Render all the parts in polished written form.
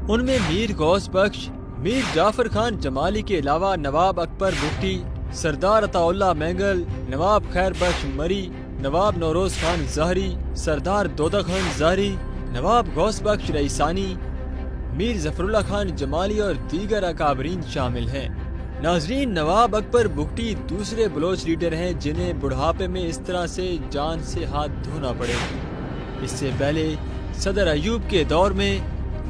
ان میں میر غوث بخش، میر جعفر خان جمالی کے علاوہ نواب اکبر بگٹی، سردار عطا اللہ مینگل، نواب خیر بخش مری، نواب نوروز خان زہری، سردار دودہ خان زہری، نواب غوث بخش رئیسانی، میر ظفر اللہ خان جمالی اور دیگر اکابرین شامل ہیں۔ ناظرین، نواب اکبر بگٹی دوسرے بلوچ لیڈر ہیں جنہیں بڑھاپے میں اس طرح سے جان سے ہاتھ دھونا پڑے۔ اس سے پہلے صدر ایوب کے دور میں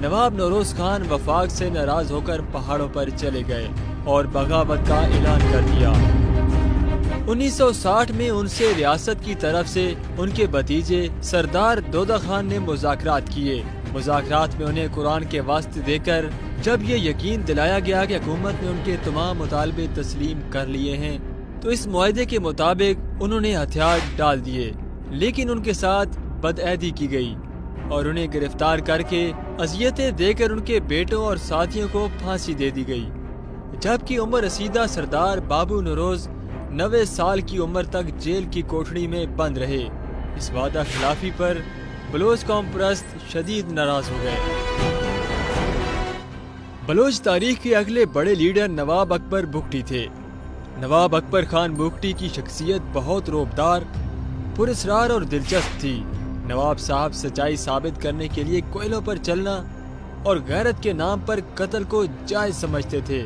نواب نوروز خان وفاق سے ناراض ہو کر پہاڑوں پر چلے گئے اور بغاوت کا اعلان کر دیا۔ 1960 میں ان سے ریاست کی طرف سے ان کے بھتیجے سردار دودہ خان نے مذاکرات کیے۔ مذاکرات میں انہیں قرآن کے واسطے دے کر جب یہ یقین دلایا گیا کہ حکومت نے ان کے تمام مطالبے تسلیم کر لیے ہیں تو اس معاہدے کے مطابق انہوں نے ہتھیار ڈال دیے، لیکن ان کے ساتھ بدعہدی کی گئی اور انہیں گرفتار کر کے اذیتیں دے کر ان کے بیٹوں اور ساتھیوں کو پھانسی دے دی گئی، جبکہ عمر رسیدہ سردار بابو نوروز 90 سال کی عمر تک جیل کی کوٹڑی میں بند رہے۔ اس وعدہ خلافی پر بلوچ قوم پرست شدید ناراض ہو گئے۔ بلوچ تاریخ کے اگلے بڑے لیڈر نواب اکبر بگٹی تھے۔ نواب اکبر خان بگٹی کی شخصیت بہت روبدار، پراسرار اور دلچسپ تھی۔ نواب صاحب سچائی ثابت کرنے کے لیے کوئلوں پر چلنا اور غیرت کے نام پر قتل کو جائز سمجھتے تھے،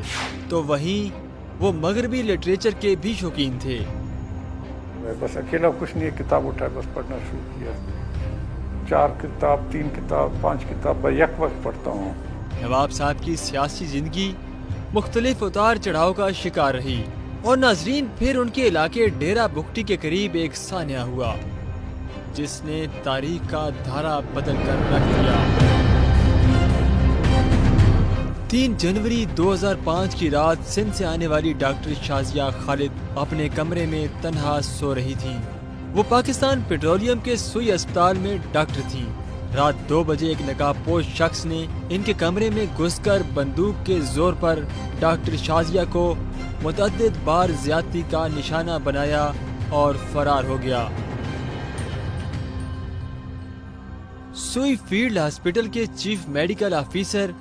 تو وہیں وہ مغربی لٹریچر کے بھی شوقین تھے۔ بس اکیلا کچھ نہیں، کتاب اٹھا بس پڑھنا شروع کیا، 4 کتاب 3 کتاب 5 کتاب یک وقت پڑھتا ہوں۔ نواب صاحب کی سیاسی زندگی مختلف اتار چڑھاؤ کا شکار رہی اور ناظرین پھر ان کے علاقے ڈیرہ بگٹی کے قریب ایک سانحہ ہوا جس نے تاریخ کا دھارا بدل کر رکھ دیا۔ 3 جنوری 2005 کی رات سندھ سے آنے والی ڈاکٹر شازیہ خالد اپنے کمرے میں تنہا سو رہی تھیں۔ وہ پاکستان پیٹرولیم کے سوئی اسپتال میں ڈاکٹر تھیں۔ رات 2 بجے ایک نقاب پوش شخص نے ان کے کمرے میں گھس کر بندوق کے زور پر ڈاکٹر شازیہ کو متعدد بار زیادتی کا نشانہ بنایا اور فرار ہو گیا۔ سوئی فیلڈ ہسپتال کے چیف میڈیکل آفیسر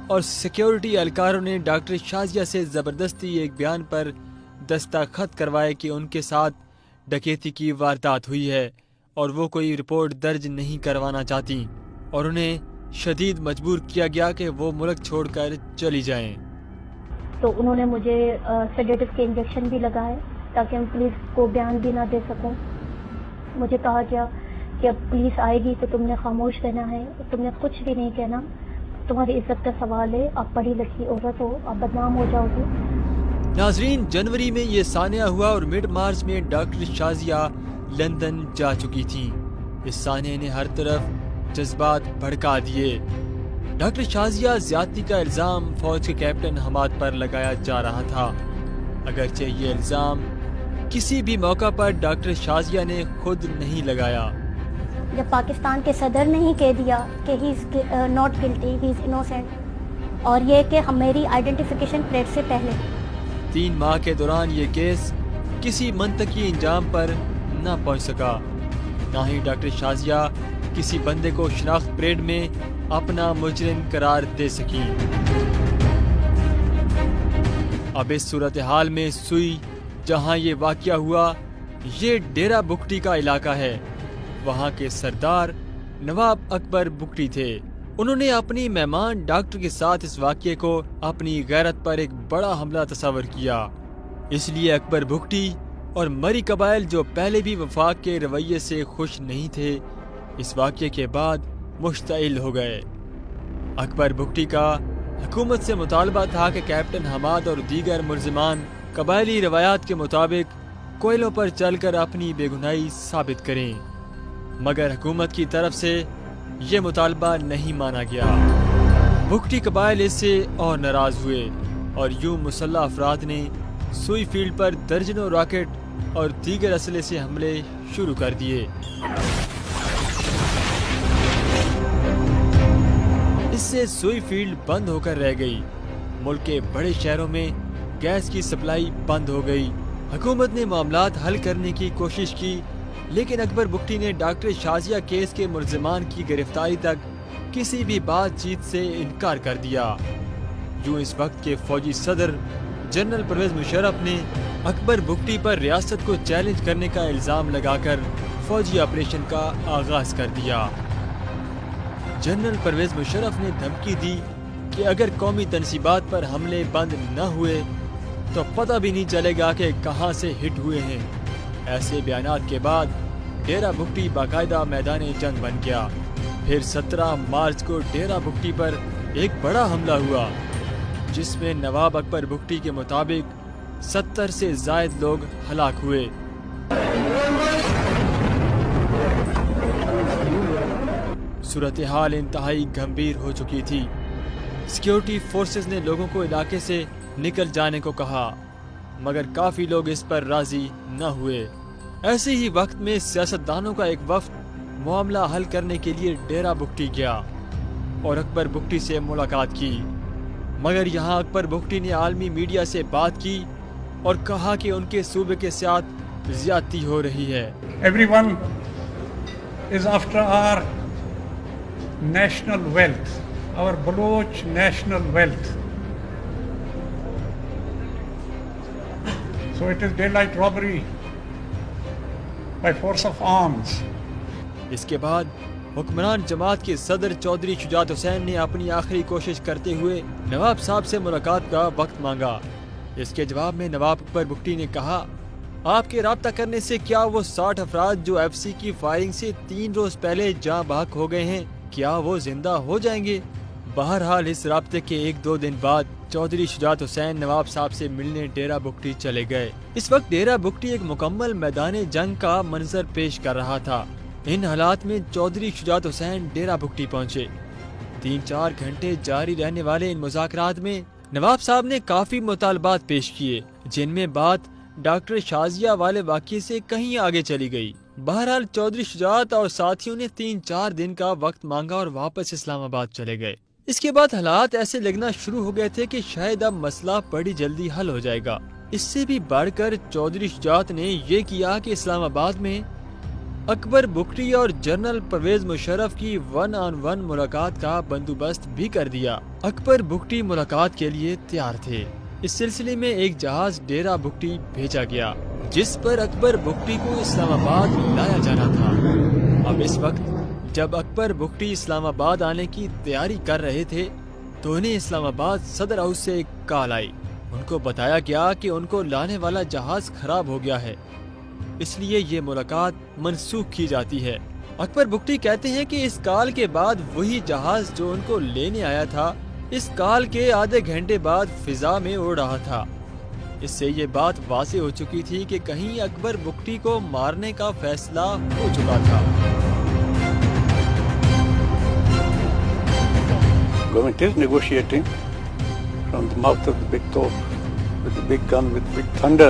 اور سیکیورٹی اہلکاروں نے ڈاکٹر شازیہ سے زبردستی ایک بیان پر دستخط کروائے کہ ان کے ساتھ ڈکیتی کی واردات ہوئی ہے اور وہ کوئی رپورٹ درج نہیں کروانا چاہتی، اور انہیں شدید مجبور کیا گیا کہ وہ ملک چھوڑ کر چلی جائیں۔ تو انہوں نے مجھے سیڈیٹو کے انجیکشن بھی لگائے تاکہ میں پولیس کو بیان بھی نہ دے سکوں۔ مجھے کہا گیا کہ اب پولیس آئے گی تو تم نے خاموش رہنا ہے، تم نے کچھ بھی نہیں کہنا، تمہاری عزت کا سوال ہے، آپ پڑھی لکھی عورت ہو، آپ بدنام ہو جاؤ گے۔ ناظرین، جنوری میں یہ سانحہ ہوا اور مڈ مارچ میں ڈاکٹر شازیہ لندن جا چکی تھی۔ اس سانحے نے ہر طرف جذبات بھڑکا دیے۔ ڈاکٹر شازیہ زیادتی کا الزام فوج کے کیپٹن حماد پر لگایا جا رہا تھا، اگرچہ یہ الزام کسی بھی موقع پر ڈاکٹر شازیہ نے خود نہیں لگایا۔ جب پاکستان کے صدر نے ہی کہہ دیا کہ ہی is not guilty, he is innocent, اور یہ کہ میری آئیڈینٹیفیکیشن پریڈ سے پہلے 3 ماہ کے دوران یہ کیس کسی منطقی انجام پر نہ پہنچ سکا، نہ ہی ڈاکٹر شازیہ کسی بندے کو شناخت پریڈ میں اپنا مجرم قرار دے سکی۔ اب اس صورتحال میں سوئی جہاں یہ واقعہ ہوا یہ ڈیرہ بگٹی کا علاقہ ہے۔ وہاں کے سردار نواب اکبر بگٹی تھے۔ انہوں نے اپنی مہمان ڈاکٹر کے ساتھ اس واقعے کو اپنی غیرت پر ایک بڑا حملہ تصور کیا، اس لیے اکبر بگٹی اور مری قبائل جو پہلے بھی وفاق کے رویے سے خوش نہیں تھے اس واقعے کے بعد مشتعل ہو گئے۔ اکبر بگٹی کا حکومت سے مطالبہ تھا کہ کیپٹن حماد اور دیگر ملزمان قبائلی روایات کے مطابق کوئلوں پر چل کر اپنی بے گناہی ثابت کریں، مگر حکومت کی طرف سے یہ مطالبہ نہیں مانا گیا۔ بگٹی قبائل اس سے اور ناراض ہوئے اور یوں مسلح افراد نے سوئی فیلڈ پر درجنوں راکٹ اور دیگر اسلحے سے حملے شروع کر دیے۔ اس سے سوئی فیلڈ بند ہو کر رہ گئی۔ ملک کے بڑے شہروں میں گیس کی سپلائی بند ہو گئی۔ حکومت نے معاملات حل کرنے کی کوشش کی، لیکن اکبر بگٹی نے ڈاکٹر شازیہ کیس کے ملزمان کی گرفتاری تک کسی بھی بات چیت سے انکار کر دیا۔ یوں اس وقت کے فوجی صدر جنرل پرویز مشرف نے اکبر بگٹی پر ریاست کو چیلنج کرنے کا الزام لگا کر فوجی آپریشن کا آغاز کر دیا۔ جنرل پرویز مشرف نے دھمکی دی کہ اگر قومی تنصیبات پر حملے بند نہ ہوئے تو پتہ بھی نہیں چلے گا کہ کہاں سے ہٹ ہوئے ہیں۔ ایسے بیانات کے بعد ڈیرہ بگٹی باقاعدہ میدان جنگ بن گیا۔ پھر 17 مارچ کو ڈیرہ بگٹی پر ایک بڑا حملہ ہوا جس میں نواب اکبر بگٹی کے مطابق 70 سے زائد لوگ ہلاک ہوئے۔ صورتحال انتہائی گھمبیر ہو چکی تھی۔ سیکیورٹی فورسز نے لوگوں کو علاقے سے نکل جانے کو کہا، مگر کافی لوگ اس پر راضی نہ ہوئے۔ ایسے ہی وقت میں سیاستدانوں کا ایک وفد معاملہ حل کرنے کے لیے ڈیرہ بگٹی گیا اور اکبر بگٹی سے ملاقات کی، مگر یہاں اکبر بگٹی نے عالمی میڈیا سے بات کی اور کہا کہ ان کے صوبے کے ساتھ زیادتی ہو رہی ہے۔ Everyone is after our national wealth, our Baloch national wealth. So it is daylight robbery by force of arms. اس کے بعد حکمران جماعت کے صدر چودھری شجاعت حسین نے اپنی آخری کوشش کرتے ہوئے نواب صاحب سے ملاقات کا وقت مانگا۔ اس کے جواب میں نواب اکبر بگٹی نے کہا، آپ کے رابطہ کرنے سے کیا وہ 60 افراد جو ایف سی کی فائرنگ سے 3 روز پہلے جاں بحق ہو گئے ہیں، کیا وہ زندہ ہو جائیں گے؟ بہرحال اس رابطے کے 1-2 دن بعد چودھری شجاعت حسین نواب صاحب سے ملنے ڈیرہ بگٹی چلے گئے۔ اس وقت ڈیرہ بگٹی ایک مکمل میدان جنگ کا منظر پیش کر رہا تھا۔ ان حالات میں چودھری شجاعت حسین ڈیرہ بگٹی پہنچے۔ 3-4 گھنٹے جاری رہنے والے ان مذاکرات میں نواب صاحب نے کافی مطالبات پیش کیے، جن میں بات ڈاکٹر شازیہ والے واقعے سے کہیں آگے چلی گئی۔ بہرحال چودھری شجاعت اور ساتھیوں نے 3-4 دن کا وقت مانگا اور واپس اسلام آباد چلے گئے۔ اس کے بعد حالات ایسے لگنا شروع ہو گئے تھے کہ شاید اب مسئلہ بڑی جلدی حل ہو جائے گا۔ اس سے بھی بڑھ کر چودھری شجاعت نے یہ کیا کہ اسلام آباد میں اکبر بگٹی اور جنرل پرویز مشرف کی 1 on 1 ملاقات کا بندوبست بھی کر دیا۔ اکبر بگٹی ملاقات کے لیے تیار تھے۔ اس سلسلے میں ایک جہاز ڈیرہ بگٹی بھیجا گیا جس پر اکبر بگٹی کو اسلام آباد لایا جانا تھا۔ اب اس وقت جب اکبر بگٹی اسلام آباد آنے کی تیاری کر رہے تھے تو انہیں اسلام آباد صدر ہاؤس سے ایک کال آئی۔ ان کو بتایا گیا کہ ان کو لانے والا جہاز خراب ہو گیا ہے، اس لیے یہ ملاقات منسوخ کی جاتی ہے۔ اکبر بگٹی کہتے ہیں کہ اس کال کے بعد وہی جہاز جو ان کو لینے آیا تھا اس کال کے آدھے گھنٹے بعد فضا میں اڑ رہا تھا۔ اس سے یہ بات واضح ہو چکی تھی کہ کہیں اکبر بگٹی کو مارنے کا فیصلہ ہو چکا تھا۔ Government is negotiating from the mouth of the big top, with the big gun, with big thunder.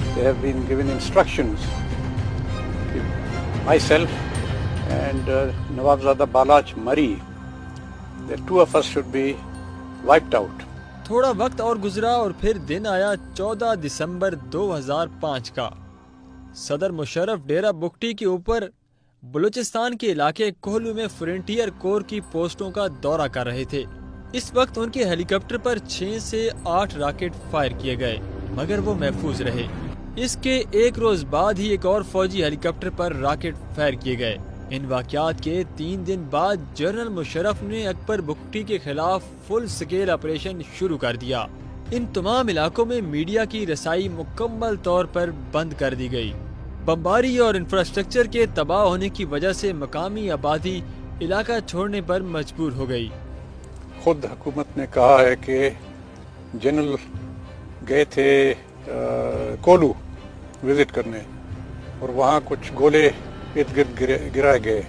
They have been given instructions. Myself and Nawabzada Balaj Mari, the 2 of us should be wiped out. تھوڑا وقت اور گزرا اور پھر دن آیا 14 دسمبر 2005 کا۔ صدر مشرف ڈیرہ بگٹی کے اوپر بلوچستان کے علاقے کوہلو میں فرنٹیئر کور کی پوسٹوں کا دورہ کر رہے تھے۔ اس وقت ان کے ہیلی کاپٹر پر 6 سے 8 راکٹ فائر کیے گئے، مگر وہ محفوظ رہے۔ اس کے 1 روز بعد ہی ایک اور فوجی ہیلی کاپٹر پر راکٹ فائر کیے گئے۔ ان واقعات کے 3 دن بعد جنرل مشرف نے اکبر بگٹی کے خلاف فل سکیل آپریشن شروع کر دیا۔ ان تمام علاقوں میں میڈیا کی رسائی مکمل طور پر بند کر دی گئی۔ بمباری اور انفراسٹرکچر کے تباہ ہونے کی وجہ سے مقامی آبادی علاقہ چھوڑنے پر مجبور ہو گئی۔ خود حکومت نے کہا ہے کہ جنرل گئے تھے کولو وزٹ کرنے اور وہاں کچھ گولے ارد گرد گرائے گئے،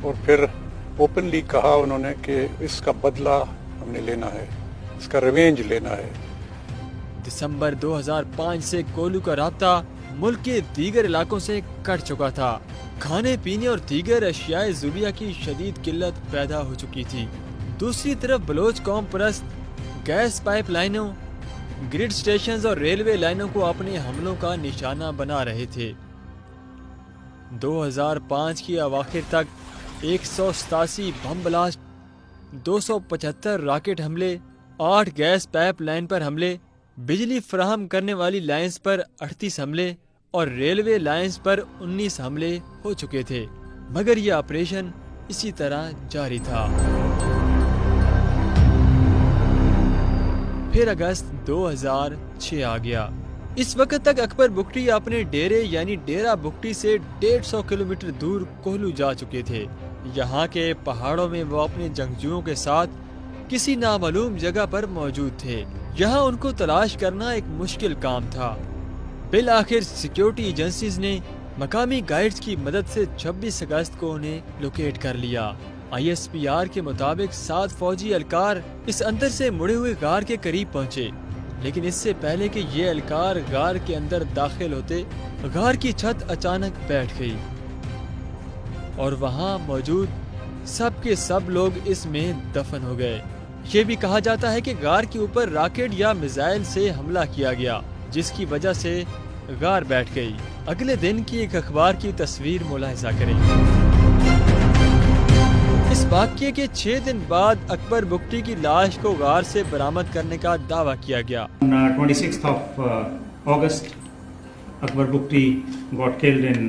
اور پھر اوپنلی کہا انہوں نے کہ اس کا بدلہ ہم نے لینا ہے، اس کا ریونج لینا ہے۔ دسمبر 2005 سے کولو کا رابطہ ملک کے دیگر علاقوں سے کٹ چکا تھا۔ کھانے پینے اور دیگر اشیاء ضروریہ کی شدید قلت پیدا ہو چکی تھی۔ دوسری طرف بلوچ قوم پرست گیس پائپ لائنوں، گریڈ سٹیشنز اور ریلوے لائنوں کو اپنے حملوں کا نشانہ بنا رہے تھے۔ 2005 کی اواخر تک 187 بم بلاسٹ 275 راکٹ حملے، 8 گیس پائپ لائن پر حملے، بجلی فراہم کرنے والی لائنز پر 38 حملے اور ریلوے لائنز پر 19 حملے ہو چکے تھے، مگر یہ آپریشن اسی طرح جاری تھا۔ پھر اگست 2006 آ گیا۔ اس وقت تک اکبر بگٹی اپنے ڈیرے یعنی ڈیرہ بگٹی سے 150 کلومیٹر دور کوہلو جا چکے تھے۔ یہاں کے پہاڑوں میں وہ اپنے جنگجوؤں کے ساتھ کسی نامعلوم جگہ پر موجود تھے۔ یہاں ان کو تلاش کرنا ایک مشکل کام تھا۔ بالآخر سیکیورٹی ایجنسیز نے مقامی گائیڈز کی مدد سے 26 اگست کو انہیں لوکیٹ کر لیا۔ ISPR کے مطابق 7 فوجی اہلکار اس اندر سے مڑے ہوئے غار کے قریب پہنچے، لیکن اس سے پہلے کہ یہ اہلکار غار کے اندر داخل ہوتے، غار کی چھت اچانک بیٹھ گئی اور وہاں موجود سب کے سب لوگ اس میں دفن ہو گئے۔ یہ بھی کہا جاتا ہے کہ غار کے اوپر راکٹ یا میزائل سے حملہ کیا گیا، جس کی وجہ سے غار بیٹھ گئی۔ اگلے دن کی ایک اخبار کی تصویر ملاحظہ کریں۔ اس واقعے کے 6 دن بعد اکبر بگٹی کی لاش کو غار سے برآمد کرنے کا دعویٰ کیا گیا۔ 26th of August, Akbar Bugti got killed in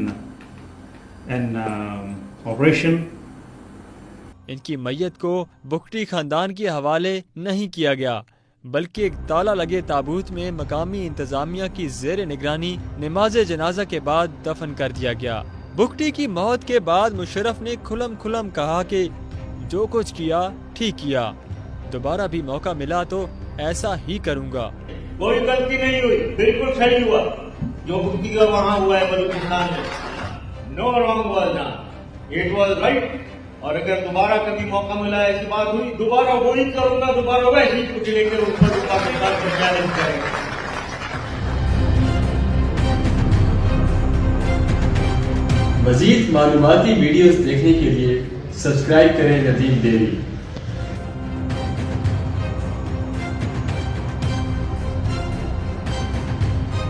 an operation. ان کی میت کو بگٹی خاندان کے حوالے نہیں کیا گیا، بلکہ ایک تالا لگے تابوت میں مقامی انتظامیہ کی زیر نگرانی نماز جنازہ کے بعد دفن کر دیا گیا۔ بگٹی کی موت کے بعد مشرف نے کھلم کھلم کہا کہ جو کچھ کیا ٹھیک کیا، دوبارہ بھی موقع ملا تو ایسا ہی کروں گا۔ کوئی غلطی نہیں ہوئی، بالکل صحیح ہوا جو بگٹی کا وہاں ہوا ہے بلوچستان میں۔ No wrong was done, it was right. اور اگر دوبارہ کبھی موقع ملا ایسی بات ہوئی، دوبارہ وہی کروں گا، دوبارہ ویسے ہی کچھ لے کر اوپر پاکستان کو چیلنج کریں گے۔ مزید معلوماتی ویڈیوز دیکھنے کے لیے سبسکرائب کریں ندیم ڈیری۔